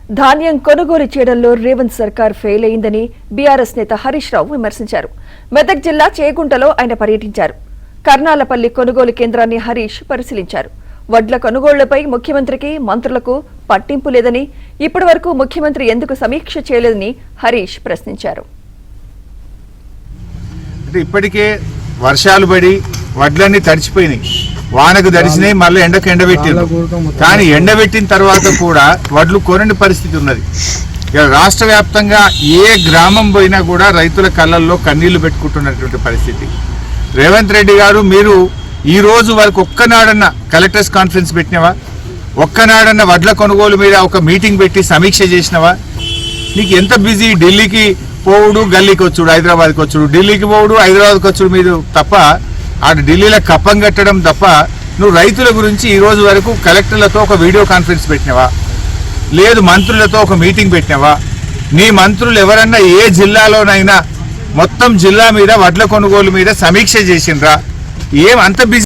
ధాన్యం కొనుగోలు చేయడంలో రేవంత్ సర్కార్ ఫెయిల్ అయిందని బీఆర్ఎస్ నేత హరీష్ రావు విమర్శించారు. మెదక్ జిల్లా చేగుంటలో ఆయన పర్యటించారు. కర్నాలపల్లి కొనుగోలు కేంద్రాన్ని హరీష్ పరిశీలించారు. వడ్ల కొనుగోళ్లపై ముఖ్యమంత్రికి, మంత్రులకు పట్టింపు లేదని, ఇప్పటి వరకు ముఖ్యమంత్రి ఎందుకు సమీక్ష చేయలేదని హరీష్ ప్రశ్నించారు. ఇప్పటికే వర్షాలు పడి వడ్లన్నీ తడిచిపోయినాయి, వానకు తడిసినాయి, మళ్ళీ ఎండకు ఎండబెట్టింది. కానీ ఎండబెట్టిన తర్వాత కూడా వడ్లు కొనని పరిస్థితి ఉన్నది. రాష్ట్ర వ్యాప్తంగా ఏ గ్రామం పోయినా కూడా రైతుల కళ్ళల్లో కన్నీళ్లు పెట్టుకుంటున్నటువంటి పరిస్థితి. రేవంత్ రెడ్డి గారు, మీరు ఈ రోజు వరకు ఒక్కనాడన్న కలెక్టర్స్ కాన్ఫరెన్స్ పెట్టినవా? ఒక్కనాడన్న వడ్ల కొనుగోలు మీద ఒక మీటింగ్ పెట్టి సమీక్ష చేసినవా? నీకు ఎంత బిజీ, ఢిల్లీకి పోవుడు, గల్లీకి వచ్చుడు, హైదరాబాద్కి వచ్చుడు, ఢిల్లీకి పోవుడు, హైదరాబాద్కి వచ్చుడు మీద తప్ప, ఆడ ఢిల్లీలో కప్పం కట్టడం తప్ప నువ్వు రైతుల గురించి ఈ రోజు వరకు కలెక్టర్లతో ఒక వీడియో కాన్ఫరెన్స్ పెట్టినవా? లేదు మంత్రులతో ఒక మీటింగ్ పెట్టినవా? నీ మంత్రులు ఎవరన్నా ఏ జిల్లాలోనైనా మొత్తం జిల్లా మీద వడ్ల కొనుగోలు మీద సమీక్ష చేసిండ్రా? ఏం అంత బిజీ?